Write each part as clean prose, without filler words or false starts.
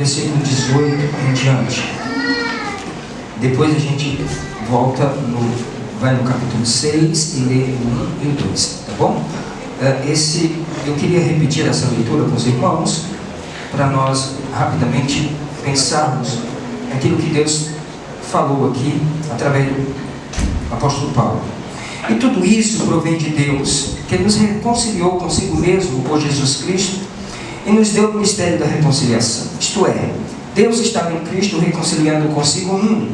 versículo 18 em diante. Depois a gente vai no capítulo 6 e lê o 1 e o 2, tá bom? Eu queria repetir essa leitura com os irmãos, para nós rapidamente pensarmos naquilo que Deus falou aqui, através do apóstolo Paulo. E tudo isso provém de Deus, que nos reconciliou consigo mesmo por Jesus Cristo e nos deu o ministério da reconciliação. Isto é, Deus estava em Cristo reconciliando consigo o mundo,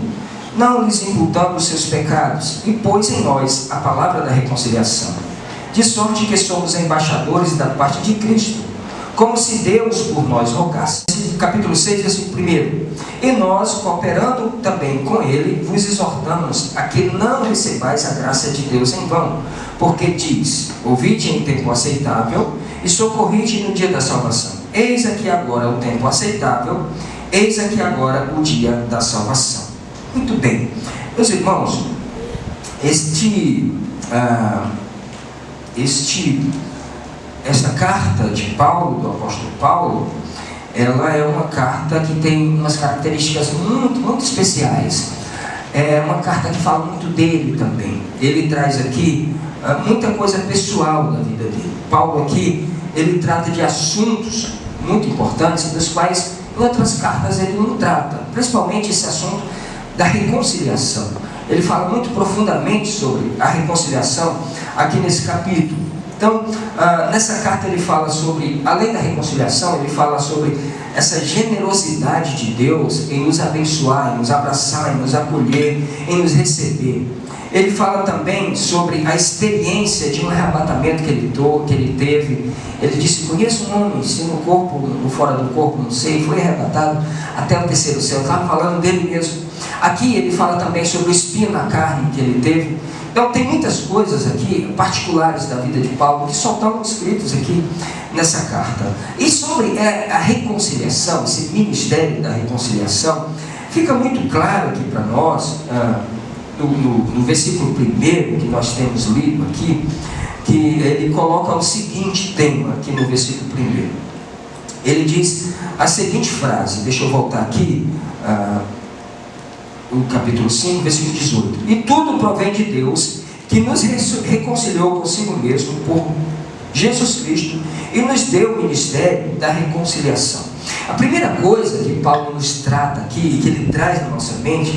não lhes imputando os seus pecados, e pôs em nós a palavra da reconciliação, de sorte que somos embaixadores da parte de Cristo, como se Deus por nós rogasse. Capítulo 6, versículo 1. E nós, cooperando também com ele, vos exortamos a que não recebais a graça de Deus em vão, porque diz: ouvide em tempo aceitável e socorride no dia da salvação. Eis aqui agora o tempo aceitável, eis aqui agora o dia da salvação. Muito bem, meus irmãos, esta carta de Paulo, do apóstolo Paulo, ela é uma carta que tem umas características muito, muito especiais. É uma carta que fala muito dele também. Ele traz aqui muita coisa pessoal da vida dele. Paulo aqui, ele trata de assuntos muito importantes, dos quais em outras cartas ele não trata, principalmente esse assunto da reconciliação. Ele fala muito profundamente sobre a reconciliação aqui nesse capítulo. Então, nessa carta ele fala sobre, além da reconciliação, ele fala sobre essa generosidade de Deus em nos abençoar, em nos abraçar, em nos acolher, em nos receber. Ele fala também sobre a experiência de um arrebatamento que ele teve. Ele disse: conheço um homem, se no corpo ou fora do corpo, não sei, foi arrebatado até o terceiro céu. Estava falando dele mesmo. Aqui ele fala também sobre o espinho na carne que ele teve. Então tem muitas coisas aqui particulares da vida de Paulo que só estão escritos aqui nessa carta. E sobre a reconciliação, esse ministério da reconciliação, fica muito claro aqui para nós, no versículo 1 que nós temos lido aqui, que ele coloca o seguinte tema aqui no versículo 1. Ele diz a seguinte frase, deixa eu voltar aqui, o capítulo 5, versículo 18. E tudo provém de Deus, que nos reconciliou consigo mesmo por Jesus Cristo e nos deu o ministério da reconciliação. A primeira coisa que Paulo nos trata aqui, e que ele traz na nossa mente,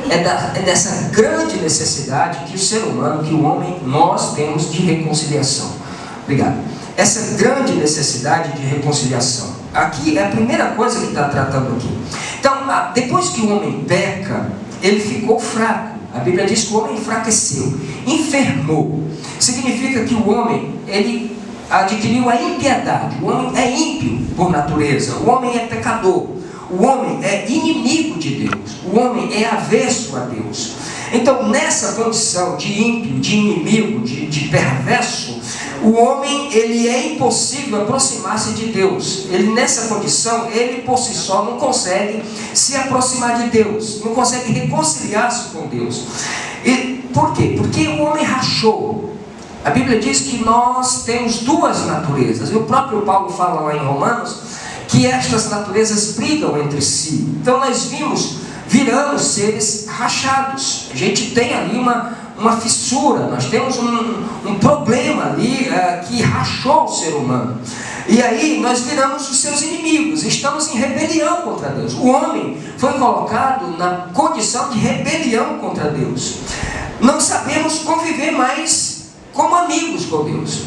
é dessa grande necessidade que o ser humano, que o homem, nós temos de reconciliação. Obrigado. Essa grande necessidade de reconciliação. Aqui é a primeira coisa que está tratando aqui. Então, depois que o homem peca, ele ficou fraco. A Bíblia diz que o homem enfraqueceu, enfermou. Significa que o homem, ele adquiriu a impiedade. O homem é ímpio por natureza. O homem é pecador. O homem é inimigo de Deus. O homem é avesso a Deus. Então, nessa condição de ímpio, de inimigo, de perverso, o homem, ele é impossível aproximar-se de Deus. Ele, nessa condição, ele por si só não consegue se aproximar de Deus, não consegue reconciliar-se com Deus. E por quê? Porque o homem rachou. A Bíblia diz que nós temos duas naturezas, e o próprio Paulo fala lá em Romanos que estas naturezas brigam entre si. Então nós viramos seres rachados. A gente tem ali uma fissura, nós temos um problema ali que rachou o ser humano. E aí nós viramos os seus inimigos, estamos em rebelião contra Deus. O homem foi colocado na condição de rebelião contra Deus. Não sabemos conviver mais como amigos com Deus.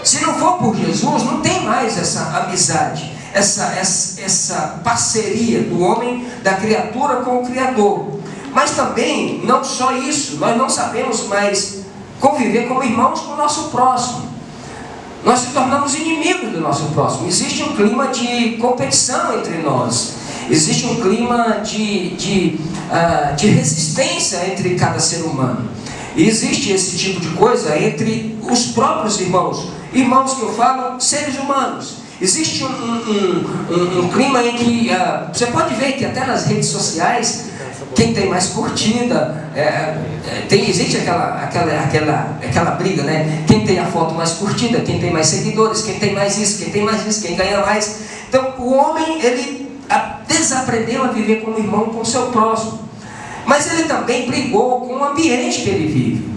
Se não for por Jesus, não tem mais essa amizade, essa parceria do homem, da criatura com o Criador. Mas também, não só isso, nós não sabemos mais conviver como irmãos com o nosso próximo. Nós se tornamos inimigos do nosso próximo. Existe um clima de competição entre nós. Existe um clima de resistência entre cada ser humano. E existe esse tipo de coisa entre os próprios irmãos. Irmãos que eu falo, seres humanos. Existe um clima em que você pode ver que até nas redes sociais, quem tem mais curtida, existe aquela briga, né? Quem tem a foto mais curtida, quem tem mais seguidores, quem tem mais isso, quem tem mais isso, quem ganha mais. Então o homem, ele vezes aprendeu a viver como irmão com o seu próximo, mas ele também brigou com o ambiente que ele vive.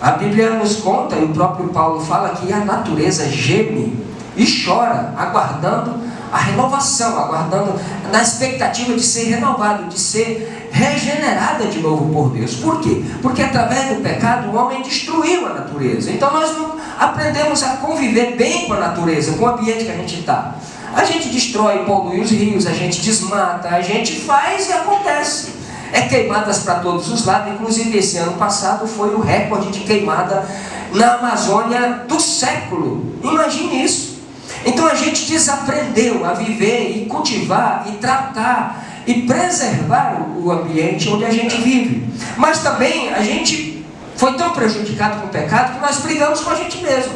A Bíblia nos conta, e o próprio Paulo fala, que a natureza geme e chora, aguardando a renovação, aguardando na expectativa de ser renovado, de ser regenerada de novo por Deus. Por quê? Porque através do pecado o homem destruiu a natureza. Então nós não aprendemos a conviver bem com a natureza, com o ambiente que a gente está. A gente destrói, polui os rios, a gente desmata, a gente faz e acontece. É queimadas para todos os lados. Inclusive esse ano passado foi o recorde de queimada na Amazônia do século. Imagine isso. Então a gente desaprendeu a viver e cultivar e tratar e preservar o ambiente onde a gente vive. Mas também a gente foi tão prejudicado com o pecado que nós brigamos com a gente mesmo.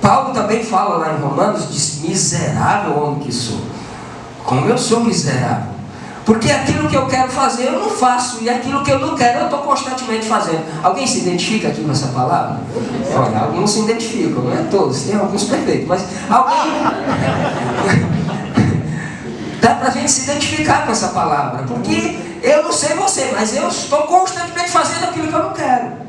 Paulo também fala lá em Romanos, diz: miserável homem que sou. Como eu sou miserável. Porque aquilo que eu quero fazer eu não faço, e aquilo que eu não quero eu estou constantemente fazendo. Alguém se identifica aqui com essa palavra? Olha, alguns se identificam, não é todos, tem alguns perfeitos, mas alguém... Dá para a gente se identificar com essa palavra, porque eu não sei você, mas eu estou constantemente fazendo aquilo que eu não quero.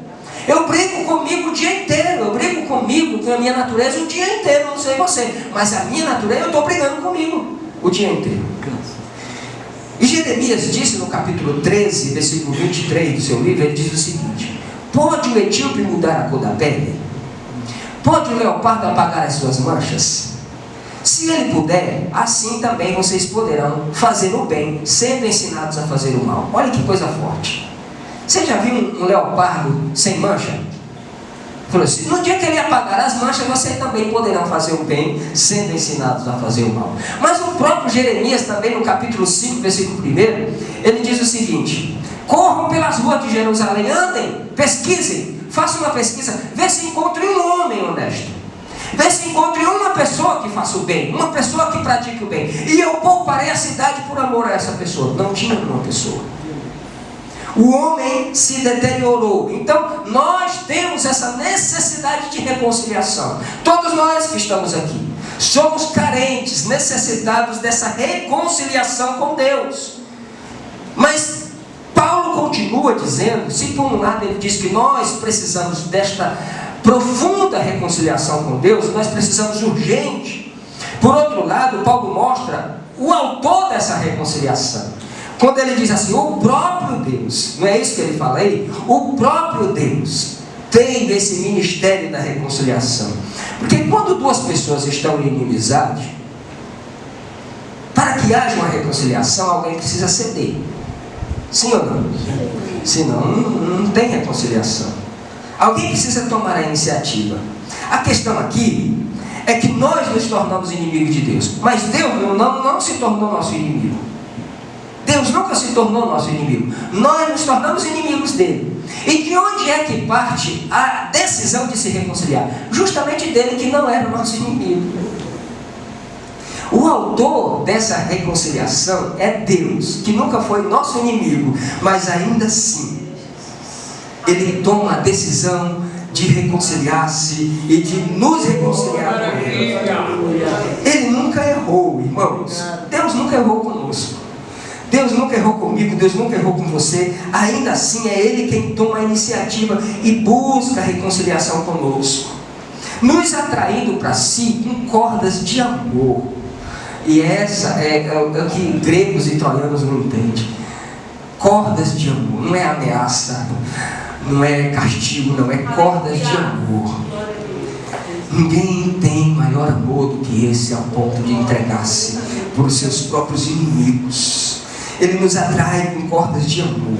Eu brigo comigo o dia inteiro, eu brigo comigo, com a minha natureza o dia inteiro, não sei você, mas a minha natureza eu estou brigando comigo o dia inteiro. E Jeremias disse no capítulo 13, versículo 23 do seu livro, ele diz o seguinte: pode o etíope mudar a cor da pele? Pode o leopardo apagar as suas manchas? Se ele puder, assim também vocês poderão fazer o bem, sendo ensinados a fazer o mal. Olha que coisa forte. Você já viu um leopardo sem mancha? Falou assim: no dia que ele apagar as manchas, vocês também poderão fazer o bem, sendo ensinados a fazer o mal. Mas o próprio Jeremias também, no capítulo 5, versículo 1, ele diz o seguinte: corram pelas ruas de Jerusalém, andem, pesquisem, façam uma pesquisa, vê se encontrem um homem honesto, vê se encontrem uma pessoa que faça o bem, uma pessoa que pratique o bem, e eu pouparei a cidade por amor a essa pessoa. Não tinha uma pessoa. O homem se deteriorou. Então nós temos essa necessidade de reconciliação. Todos nós que estamos aqui somos carentes, necessitados dessa reconciliação com Deus. Mas Paulo continua dizendo, se por um lado ele diz que nós precisamos desta profunda reconciliação com Deus, nós precisamos urgente. Por outro lado, Paulo mostra o autor dessa reconciliação. Quando ele diz assim, o próprio Deus, não é isso que ele fala aí? O próprio Deus tem esse ministério da reconciliação. Porque quando duas pessoas estão em inimizade, para que haja uma reconciliação, alguém precisa ceder. Sim ou não? Senão não tem reconciliação. Alguém precisa tomar a iniciativa. A questão aqui é que nós nos tornamos inimigos de Deus, mas Deus não se tornou nosso inimigo. Deus nunca se tornou nosso inimigo. Nós nos tornamos inimigos dele. E de onde é que parte a decisão de se reconciliar? Justamente dele, que não era nosso inimigo. O autor dessa reconciliação é Deus, que nunca foi nosso inimigo, mas ainda assim ele toma a decisão de reconciliar-se e de nos reconciliar com ele. Ele nunca errou, irmãos. Deus nunca errou conosco. Deus nunca errou comigo, Deus nunca errou com você. Ainda assim é Ele quem toma a iniciativa e busca a reconciliação conosco, nos atraindo para si com cordas de amor. E essa é o que gregos e troianos não entendem. Cordas de amor, não é ameaça, não é castigo, não é cordas de amor. Ninguém tem maior amor do que esse, ao ponto de entregar-se por seus próprios inimigos. Ele nos atrai com cordas de amor.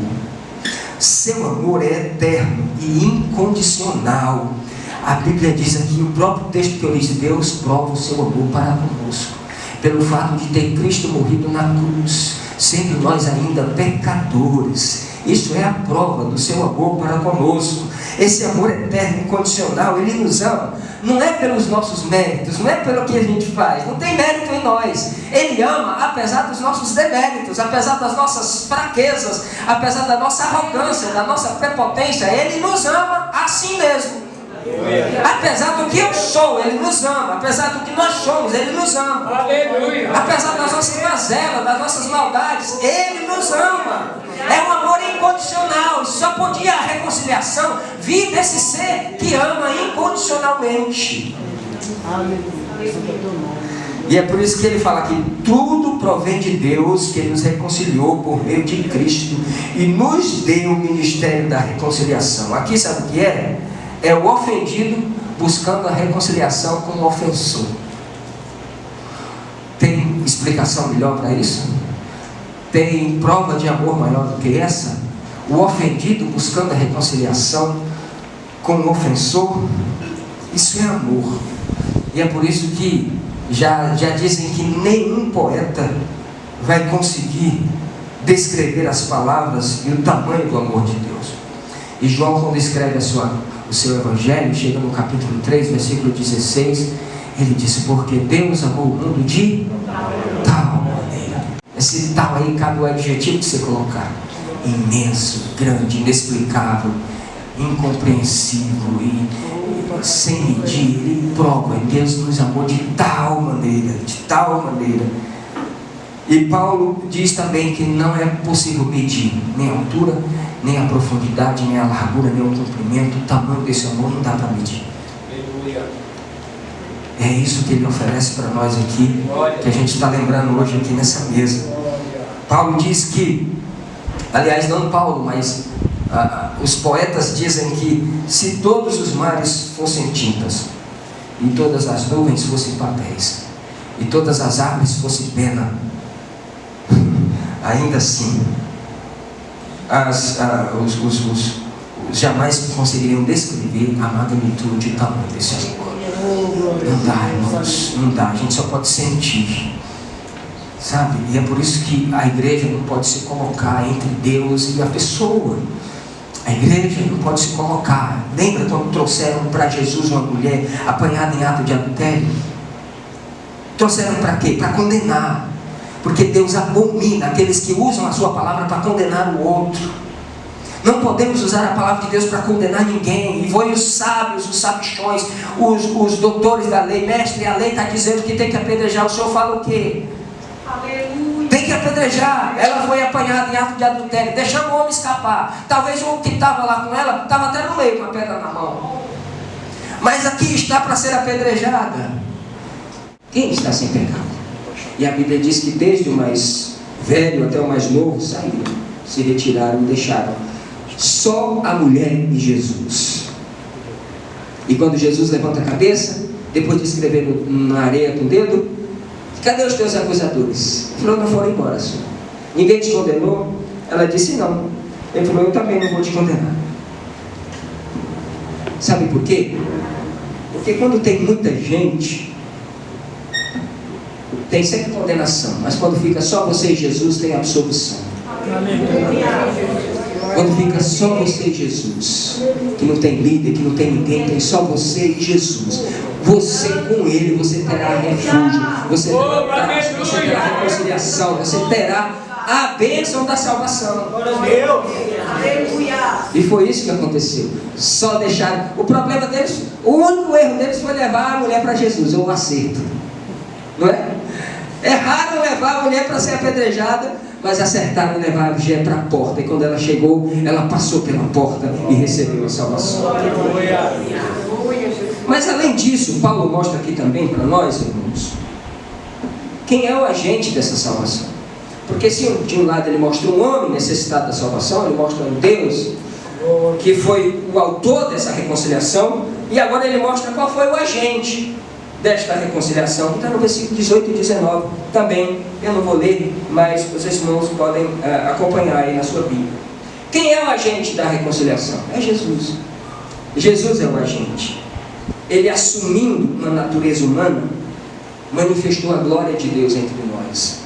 Seu amor é eterno e incondicional. A Bíblia diz aqui, o próprio texto que eu li, Deus prova o seu amor para conosco, pelo fato de ter Cristo morrido na cruz, sendo nós ainda pecadores. Isso é a prova do seu amor para conosco. Esse amor eterno, incondicional. Ele nos ama, não é pelos nossos méritos, não é pelo que a gente faz, não tem mérito em nós. Ele ama apesar dos nossos deméritos, apesar das nossas fraquezas, apesar da nossa arrogância, da nossa prepotência. Ele nos ama assim mesmo. Apesar do que eu sou, Ele nos ama. Apesar do que nós somos, Ele nos ama. Apesar das nossas mazelas, das nossas maldades, Ele nos ama. É um amor incondicional. Só podia a reconciliação vir desse ser que ama incondicionalmente. E é por isso que ele fala que tudo provém de Deus, que nos reconciliou por meio de Cristo e nos deu o ministério da reconciliação. Aqui sabe o que é? É o ofendido buscando a reconciliação com o ofensor. Tem explicação melhor para isso? Tem prova de amor maior do que essa? O ofendido buscando a reconciliação com o ofensor. Isso é amor. E é por isso que já dizem que nenhum poeta vai conseguir descrever as palavras e o tamanho do amor de Deus. E João, quando escreve o seu evangelho, chega no capítulo 3, versículo 16, ele diz: porque Deus amou o mundo de tal maneira. Esse tal aí cabe o adjetivo que você colocar: imenso, grande, inexplicável, incompreensível e sem medir. Ele prova, Deus nos amou de tal maneira, de tal maneira. E Paulo diz também que não é possível medir nem a altura, nem a profundidade, nem a largura, nem o comprimento. O tamanho desse amor não dá para medir. É isso que ele oferece para nós aqui, que a gente está lembrando hoje aqui nessa mesa. Paulo diz que, aliás, não Paulo, mas os poetas dizem que se todos os mares fossem tintas, e todas as nuvens fossem papéis, e todas as árvores fossem pena, ainda assim os jamais conseguiriam descrever a magnitude e o tamanho desse amor. Não dá, irmãos, não dá. A gente só pode sentir, sabe? E é por isso que a igreja não pode se colocar entre Deus e a pessoa. A igreja não pode se colocar. Lembra quando trouxeram para Jesus uma mulher apanhada em ato de adultério? Trouxeram para quê? Para condenar. Porque Deus abomina aqueles que usam a sua palavra para condenar o outro. Não podemos usar a palavra de Deus para condenar ninguém. E foi os sábios, os sabichões, os doutores da lei: mestre, a lei está dizendo que tem que apedrejar. O senhor fala o quê? Aleluia. Tem que apedrejar. Ela foi apanhada em ato de adultério, deixando o homem escapar. Talvez o que estava lá com ela estava até no meio com a pedra na mão. Mas aqui está para ser apedrejada quem está sem pecado. E a Bíblia diz que desde o mais velho até o mais novo saíram, se retiraram e deixaram só a mulher e Jesus. E quando Jesus levanta a cabeça, depois de escrever na areia com o dedo: cadê os teus acusadores? Ele falou: não foram embora, Senhor. Ninguém te condenou? Ela disse: não. Ele falou: eu também não vou te condenar. Sabe por quê? Porque quando tem muita gente, tem sempre condenação, mas quando fica só você e Jesus, tem absolvição. Quando fica só você e Jesus, que não tem líder, que não tem ninguém, tem só você e Jesus. Você com Ele, você terá refúgio, você terá paz, você terá reconciliação, você terá a bênção da salvação. E foi isso que aconteceu. Só deixaram. O problema deles, o único erro deles foi levar a mulher para Jesus, ou um acerto, não é? Erraram levar a mulher para ser apedrejada, mas acertaram levar a mulher para a porta. E quando ela chegou, ela passou pela porta e recebeu a salvação. Mas além disso, Paulo mostra aqui também para nós, irmãos, quem é o agente dessa salvação. Porque se de um lado ele mostra um homem necessitado da salvação, ele mostra um Deus que foi o autor dessa reconciliação, e agora ele mostra qual foi o agente desta reconciliação, que está no versículo 18 e 19 também. Eu não vou ler, mas os irmãos podem acompanhar aí na sua Bíblia. Quem é o agente da reconciliação? É Jesus. Jesus é o agente. Ele, assumindo uma natureza humana, manifestou a glória de Deus entre nós.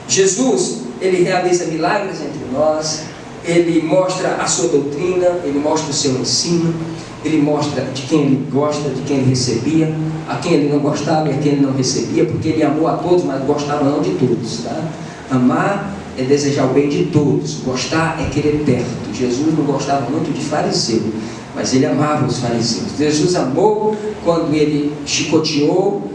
Jesus, ele realiza milagres entre nós, ele mostra a sua doutrina, ele mostra o seu ensino, ele mostra de quem ele gosta, de quem ele recebia, a quem ele não gostava e a quem ele não recebia, porque ele amou a todos, mas gostava não de todos, tá? Amar é desejar o bem de todos, gostar é querer perto. Jesus não gostava muito de fariseu, mas ele amava os fariseus. Jesus amou quando ele chicoteou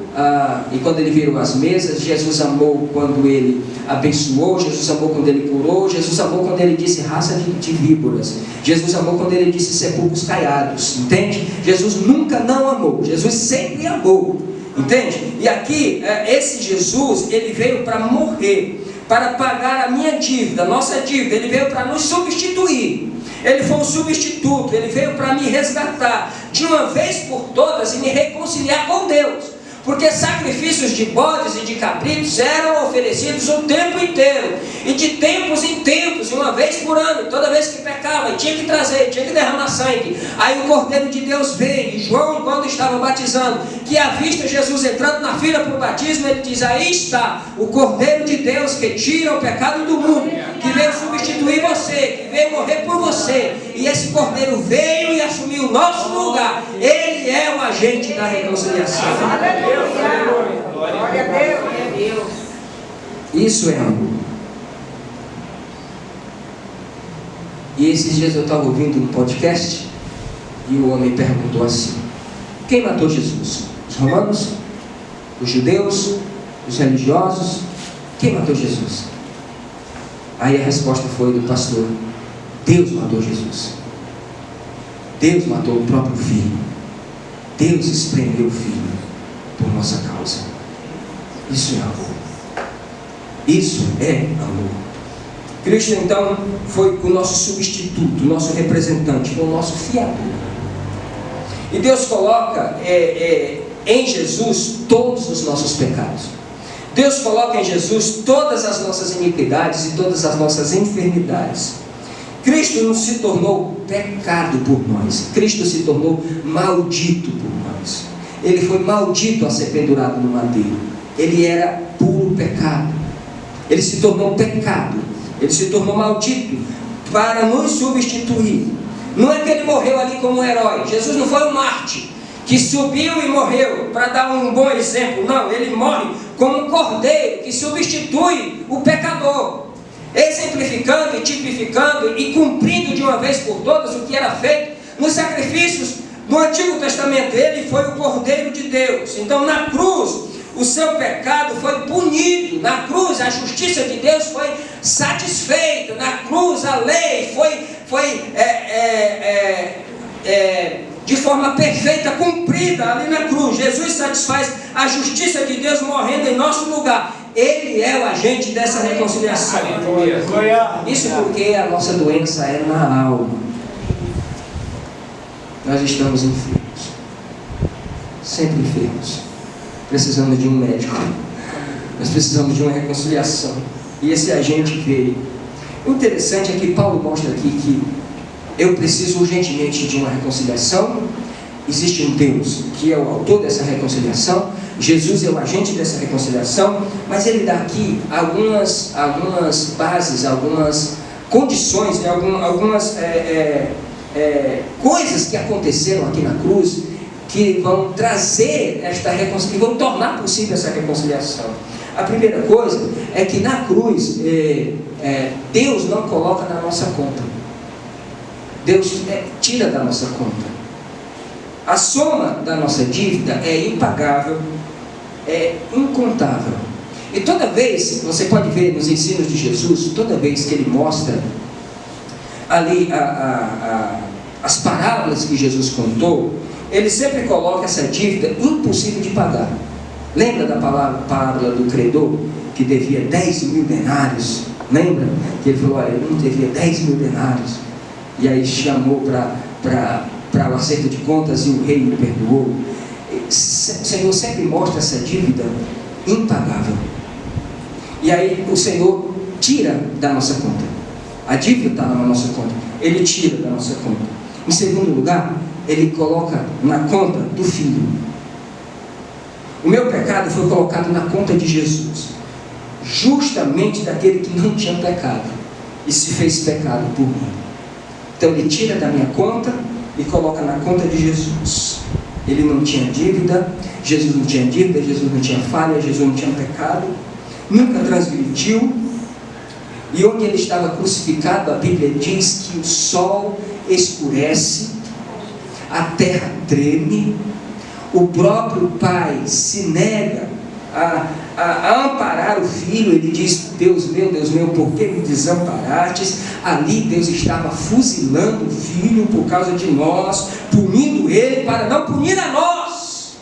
e quando ele virou as mesas. Jesus amou quando ele abençoou. Jesus amou quando ele curou. Jesus amou quando ele disse raça de víboras. Jesus amou quando ele disse sepulcros caiados, entende? Jesus nunca não amou, Jesus sempre amou, entende? E aqui, esse Jesus, ele veio para morrer, para pagar a minha dívida, a nossa dívida. Ele veio para nos substituir. Ele foi um substituto. Ele veio para me resgatar de uma vez por todas e me reconciliar com Deus. Porque sacrifícios de bodes e de cabritos eram oferecidos o tempo inteiro, e de tempos em tempos, uma vez por ano. Toda vez que pecava, tinha que trazer, tinha que derramar sangue. Aí o Cordeiro de Deus veio, e João, quando estava batizando, que avista Jesus entrando na fila para o batismo, ele diz: aí está o Cordeiro de Deus que tira o pecado do mundo, que veio substituir você, que veio morrer por você. E esse Cordeiro veio e assumiu o nosso lugar. Ele é o agente da reconciliação. Glória a Deus. Isso é amor. E esses dias eu estava ouvindo um podcast e o homem perguntou assim: quem matou Jesus? Os romanos? Os judeus? Os religiosos? Quem matou Jesus? Aí a resposta foi do pastor: Deus matou Jesus. Deus matou o próprio Filho. Deus espremeu o Filho por nossa causa. Isso é amor. Isso é amor. Cristo então foi o nosso substituto, o nosso representante, foi o nosso fiador. E Deus coloca em Jesus todos os nossos pecados. Deus coloca em Jesus todas as nossas iniquidades e todas as nossas enfermidades. Cristo não se tornou pecado por nós. Cristo se tornou maldito por nós. Ele foi maldito a ser pendurado no madeiro. Ele era puro pecado. Ele se tornou pecado. Ele se tornou maldito para nos substituir. Não é que ele morreu ali como um herói. Jesus não foi um mártir que subiu e morreu para dar um bom exemplo. Não, ele morre como um cordeiro que substitui o pecador, exemplificando e tipificando e cumprindo de uma vez por todas o que era feito nos sacrifícios do Antigo Testamento. Ele foi o Cordeiro de Deus. Então na cruz o seu pecado foi punido. Na cruz a justiça de Deus foi satisfeita. Na cruz a lei foi de forma perfeita cumprida ali na cruz. Jesus satisfaz a justiça de Deus morrendo em nosso lugar. Ele é o agente dessa reconciliação. Isso porque a nossa doença é na alma. Nós estamos enfermos, sempre enfermos. Precisamos de um médico. Nós precisamos de uma reconciliação. E esse agente veio. O interessante é que Paulo mostra aqui que eu preciso urgentemente de uma reconciliação. Existe um Deus que é o autor dessa reconciliação. Jesus é o agente dessa reconciliação. Mas ele dá aqui algumas bases, algumas condições, algumas coisas que aconteceram aqui na cruz, que vão trazer esta reconciliação, que vão tornar possível essa reconciliação. A primeira coisa é que na cruz Deus não coloca na nossa conta. Deus tira da nossa conta. A soma da nossa dívida é impagável, é incontável. E toda vez, você pode ver nos ensinos de Jesus, toda vez que ele mostra ali as parábolas que Jesus contou, ele sempre coloca essa dívida impossível de pagar. Lembra da parábola do credor que devia 10 mil denários? Lembra? Que ele falou: olha, eu não devia 10 mil denários. E aí chamou para o acerto de contas e o rei me perdoou. O Senhor sempre mostra essa dívida impagável. E aí o Senhor tira da nossa conta. A dívida está na nossa conta. Ele tira da nossa conta. Em segundo lugar, ele coloca na conta do Filho. O meu pecado foi colocado na conta de Jesus, justamente daquele que não tinha pecado e se fez pecado por mim. Então ele tira da minha conta e coloca na conta de Jesus. Ele não tinha dívida, Jesus não tinha dívida, Jesus não tinha falha, Jesus não tinha pecado, nunca transgrediu. E onde ele estava crucificado, a Bíblia diz que o sol escurece a terra treme, o próprio pai se nega a amparar o filho. Ele diz: Deus meu, por que me desamparastes? Ali Deus estava fuzilando o filho por causa de nós, punindo ele para não punir a nós.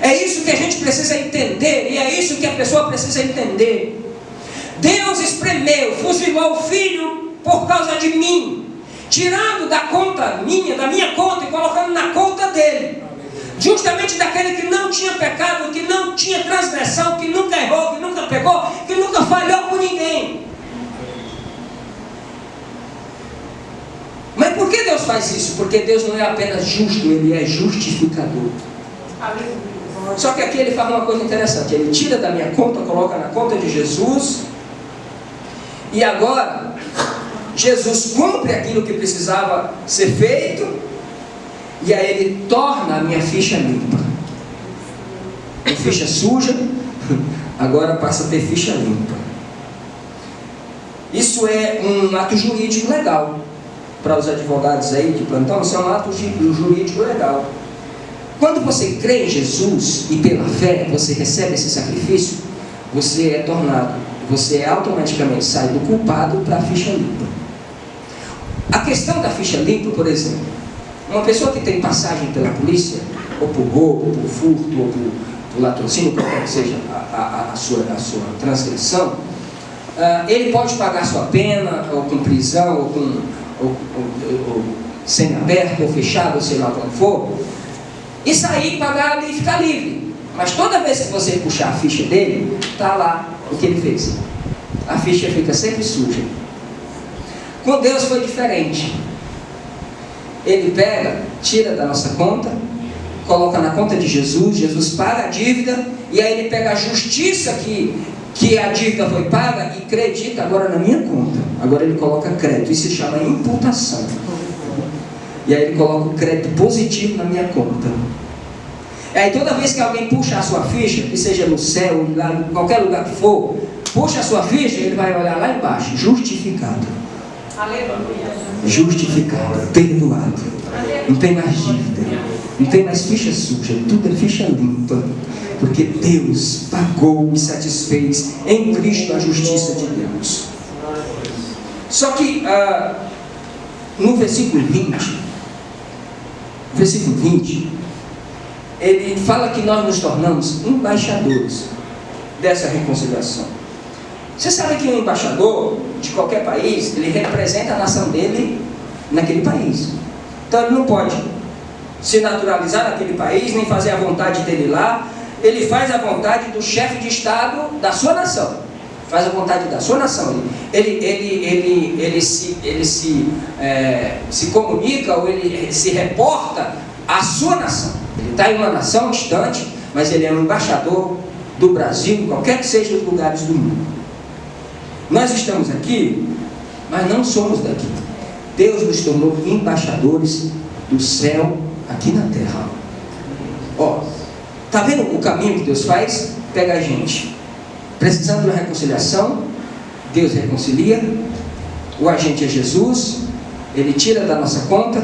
É isso que a gente precisa entender, e é isso que a pessoa precisa entender. Deus espremeu, fuzilou o filho por causa de mim, tirando da conta minha, da minha conta, e colocando na conta dele, justamente daquele que não tinha pecado, que não tinha transgressão, que nunca errou, que nunca pecou, que nunca falhou com ninguém. Mas por que Deus faz isso? Porque Deus não é apenas justo, Ele é justificador. Só que aqui Ele faz uma coisa interessante: Ele tira da minha conta, coloca na conta de Jesus, e agora Jesus cumpre aquilo que precisava ser feito, e aí Ele torna a minha ficha limpa. Minha ficha suja, agora passa a ter ficha limpa. Isso é um ato jurídico legal. Para os advogados aí de plantão, isso é um ato jurídico legal. Quando você crê em Jesus e pela fé você recebe esse sacrifício, você é tornado, você automaticamente sai do culpado para a ficha limpa. A questão da ficha limpa, por exemplo, uma pessoa que tem passagem pela polícia, ou por roubo, ou por furto, ou por latrocínio, qualquer que seja a sua transgressão, ele pode pagar sua pena, ou com prisão, ou semi-aberto, ou fechado, ou sei lá como for, e sair, pagar e ficar livre. Mas toda vez que você puxar a ficha dele, está lá o que ele fez. A ficha fica sempre suja. Com Deus foi diferente. Ele pega, tira da nossa conta, coloca na conta de Jesus, Jesus paga a dívida, e aí ele pega a justiça que a dívida foi paga e acredita agora na minha conta. Agora ele coloca crédito, isso se chama imputação. E aí ele coloca o crédito positivo na minha conta. E aí toda vez que alguém puxa a sua ficha, que seja no céu, lá, em qualquer lugar que for, puxa a sua ficha, ele vai olhar lá embaixo: justificado. Aleluia. Justificado, perdoado. Não tem mais dívida, não tem mais ficha suja, tudo é ficha limpa. Porque Deus pagou e satisfez em Cristo a justiça de Deus. Só que no versículo 20, ele fala que nós nos tornamos embaixadores dessa reconciliação. Você sabe que um embaixador de qualquer país, ele representa a nação dele naquele país. Então ele não pode se naturalizar naquele país, nem fazer a vontade dele lá. Ele faz a vontade do chefe de Estado da sua nação. Faz a vontade da sua nação. Ele se comunica, ou ele se reporta à sua nação. Ele está em uma nação distante, mas ele é um embaixador do Brasil, qualquer que seja os lugares do mundo. Nós estamos aqui, mas não somos daqui. Deus nos tornou embaixadores do céu aqui na terra. Ó, está vendo o caminho que Deus faz? Pega a gente precisando de uma reconciliação, Deus reconcilia. O agente é Jesus, Ele tira da nossa conta,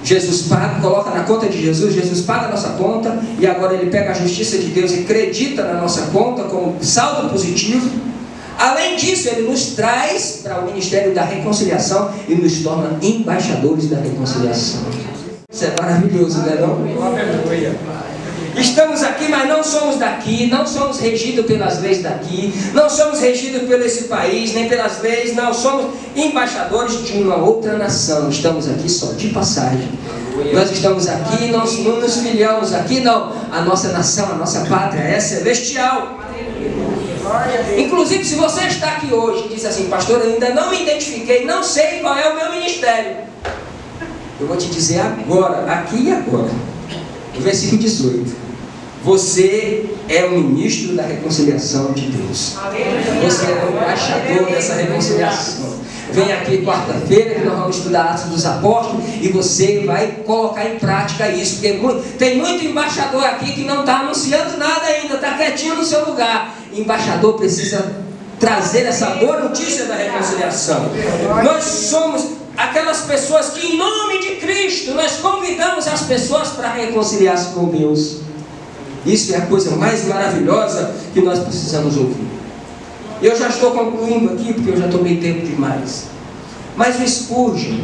Jesus paga, coloca na conta de Jesus, Jesus paga a nossa conta, e agora Ele pega a justiça de Deus e acredita na nossa conta como saldo positivo. Além disso, Ele nos traz para o ministério da reconciliação e nos torna embaixadores da reconciliação. Isso é maravilhoso, não é não? Estamos aqui, mas não somos daqui, não somos regidos pelas leis daqui, não somos regidos por esse país, nem pelas leis, não, somos embaixadores de uma outra nação. Estamos aqui só de passagem. Nós estamos aqui, não nos filiamos aqui, não. A nossa nação, a nossa pátria é celestial. Inclusive, se você está aqui hoje e diz assim: pastor, eu ainda não me identifiquei, não sei qual é o meu ministério, eu vou te dizer agora, aqui e agora, no versículo 18: você é o ministro da reconciliação de Deus. Você é o embaixador dessa reconciliação. Vem aqui quarta-feira que nós vamos estudar Atos dos Apóstolos e você vai colocar em prática isso, porque tem muito embaixador aqui que não está anunciando nada ainda, está quietinho no seu lugar. Embaixador precisa trazer essa boa notícia da reconciliação. Nós somos aquelas pessoas que em nome de Cristo nós convidamos as pessoas para reconciliar-se com Deus. Isso é a coisa mais maravilhosa que nós precisamos ouvir. Eu já estou concluindo aqui, porque eu já tomei tempo demais. Mas o Spurgeon,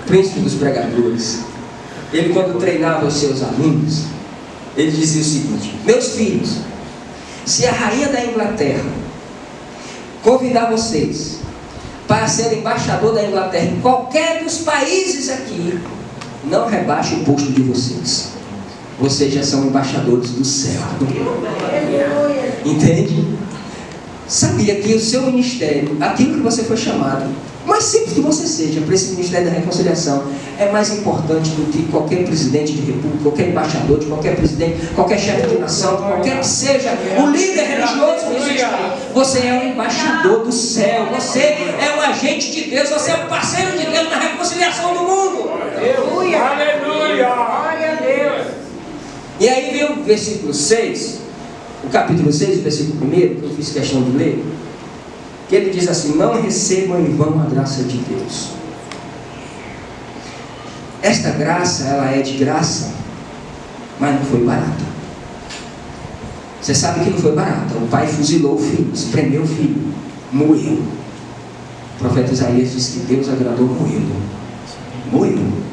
príncipe dos pregadores, ele, quando treinava os seus alunos, ele dizia o seguinte: meus filhos, se a rainha da Inglaterra convidar vocês para ser embaixador da Inglaterra em qualquer dos países aqui, não rebaixe o posto de vocês. Vocês já são embaixadores do céu. Entende? Sabia que o seu ministério, aquilo que você foi chamado, mais simples que você seja, para esse ministério da reconciliação, é mais importante do que qualquer presidente de república, qualquer embaixador de qualquer presidente, qualquer chefe de nação, qualquer que seja o líder religioso que existe. Você é um embaixador do céu, você é um agente de Deus, você é um parceiro de Deus na reconciliação do mundo. Aleluia! Aleluia! Glória a Deus! E aí vem o versículo 6, o capítulo 6, o versículo 1, que eu fiz questão de ler, que ele diz assim: não recebam em vão a graça de Deus. Esta graça, ela é de graça, mas não foi barata. Você sabe que não foi barata. O pai fuzilou o filho, espremeu o filho, moeu. O profeta Isaías diz que Deus agradou moê-lo. Moeu.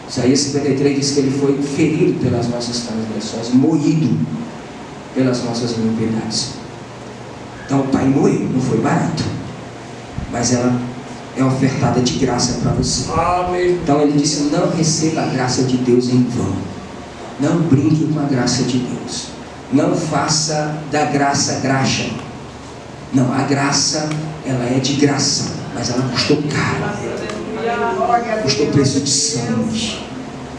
Isaías 53 diz que ele foi ferido pelas nossas transgressões, moído pelas nossas iniquidades. Então o pai moeu, não foi barato, mas ela é ofertada de graça para você. Amém. Então ele disse: não receba a graça de Deus em vão. Não brinque com a graça de Deus. Não faça da graça graxa. Não, a graça, ela é de graça, mas ela custou caro. Custou preço de sangue.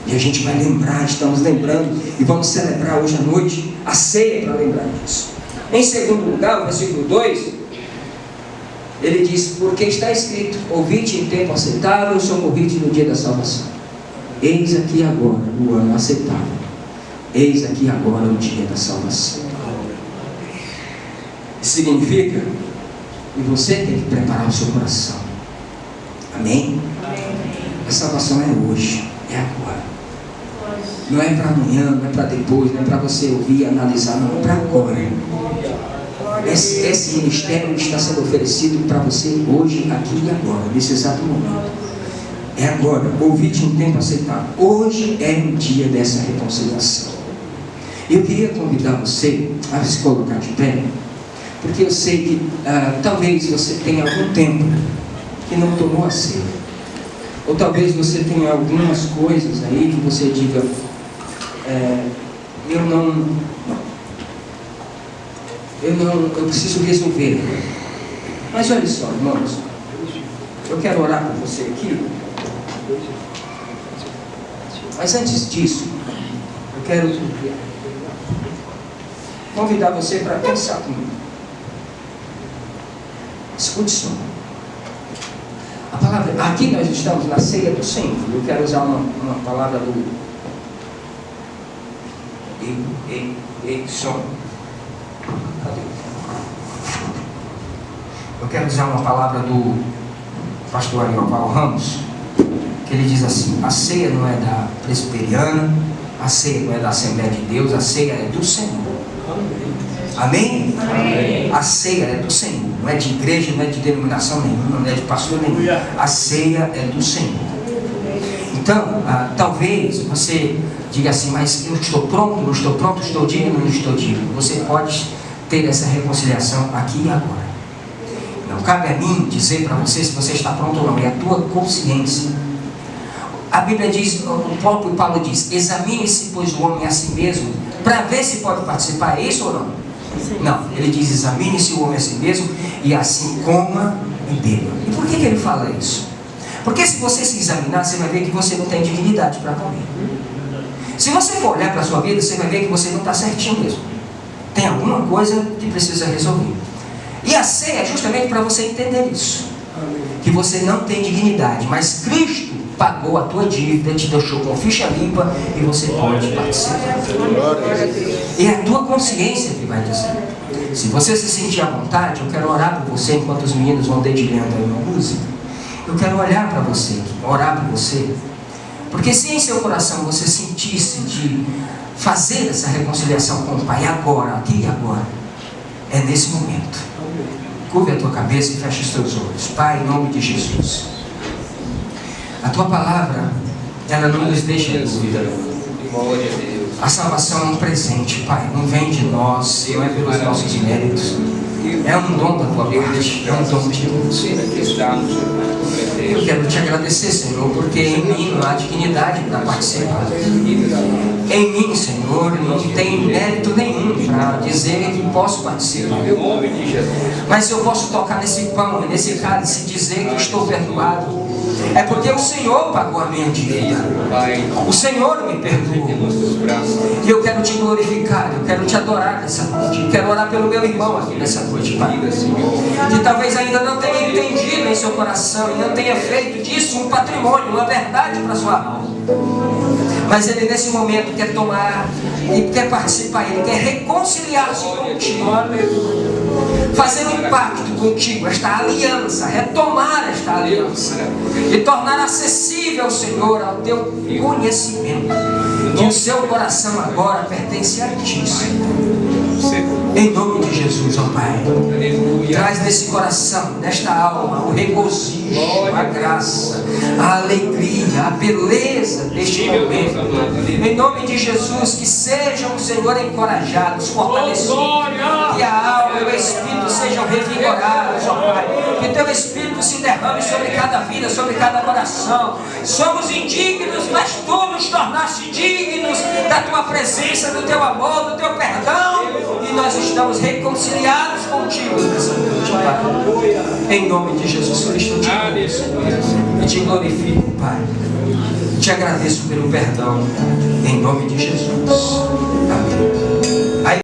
E a gente vai lembrar, estamos lembrando, e vamos celebrar hoje à noite a ceia para lembrar disso. Em segundo lugar, o versículo 2, ele diz: porque está escrito, ouvite em tempo aceitável, socorrite no dia da salvação. Eis aqui agora o ano aceitável. Eis aqui agora o dia da salvação. Isso significa que você tem que preparar o seu coração. Amém? A salvação é hoje, é agora. Não é para amanhã, não é para depois, não é para você ouvir, analisar, não, é para agora. Esse ministério está sendo oferecido para você hoje, aqui e agora, nesse exato momento. É agora, ouvite em tempo aceitável. Hoje é o dia dessa reconciliação. Eu queria convidar você a se colocar de pé, porque eu sei que talvez você tenha algum tempo que não tomou a ceia, ou talvez você tenha algumas coisas aí que você diga: eu preciso resolver. Mas olha só, irmãos, eu quero orar por você aqui, mas antes disso, eu quero convidar você para pensar comigo. Escute só. A palavra, aqui nós estamos na ceia do Senhor. Eu quero usar uma palavra do som. Eu quero usar uma palavra do pastor Arioval Ramos, que ele diz assim: a ceia não é da presbiteriana, a ceia não é da Assembleia de Deus, a ceia é do Senhor. Amém? Amém? A ceia é do Senhor, não é de igreja, não é de denominação nenhuma, não é de pastor nenhum. A ceia é do Senhor. Então, talvez você diga assim: mas eu estou pronto, não estou pronto, estou digno, não estou digno. Você pode ter essa reconciliação aqui e agora. Não cabe a mim dizer para você se você está pronto ou não, é a tua consciência. A Bíblia diz, o próprio Paulo diz: examine-se, pois, o homem a si mesmo, para ver se pode participar. É isso ou não? Não, ele diz: examine-se o homem a si mesmo, e assim coma e beba. E por que ele fala isso? Porque se você se examinar, você vai ver que você não tem dignidade para comer. Se você for olhar para a sua vida, você vai ver que você não está certinho mesmo. Tem alguma coisa que precisa resolver. E a ceia é justamente para você entender isso. Que você não tem dignidade, mas Cristo pagou a tua dívida, te deixou com ficha limpa e você pode participar. E é a tua consciência que vai dizer. Se você se sentir à vontade, eu quero orar por você enquanto os meninos vão dedilhando aí uma música. Eu quero olhar para você, orar por você. Porque se em seu coração você sentisse de fazer essa reconciliação com o Pai agora, aqui e agora, é nesse momento. Curve a tua cabeça e feche os teus olhos. Pai, em nome de Jesus, a tua palavra, ela não nos deixa em dúvida. A salvação é um presente, Pai, não vem de nós, não é pelos nossos méritos, é um dom da tua parte, é um dom de Deus. Eu quero te agradecer, Senhor, porque em mim não há dignidade para participar. Em mim, Senhor, não tenho mérito nenhum para dizer que posso participar. Mas eu posso tocar nesse pão e nesse cálice e dizer que estou perdoado. É porque o Senhor pagou a minha dívida. O Senhor me perdoou. E eu quero te glorificar, eu quero te adorar nessa noite. Eu quero orar pelo meu irmão aqui nessa noite, Pai, que talvez ainda não tenha entendido em seu coração e não tenha feito disso um patrimônio, uma verdade para sua alma. Mas ele nesse momento quer tomar e quer participar, ele quer reconciliar-se contigo, fazer um pacto contigo, esta aliança, retomar esta aliança e tornar acessível ao Senhor, ao teu conhecimento, que o seu coração agora pertence a ti, Senhor. Em nome de Jesus, ó Pai, traz nesse coração, nesta alma, o regozijo, a graça, a alegria, a beleza deste momento. Em nome de Jesus, que sejam, Senhor, encorajados, fortalecidos, que a alma e o Espírito sejam revigorados, ó Pai, que teu Espírito se derrame sobre cada vida, sobre cada coração. Somos indignos, mas tu nos tornaste dignos da tua presença, do teu amor, do teu perdão. E nós estamos reconciliados contigo nessa noite, Pai. Em nome de Jesus Cristo, eu te amo e te glorifico, Pai. Te agradeço pelo perdão. Em nome de Jesus. Amém.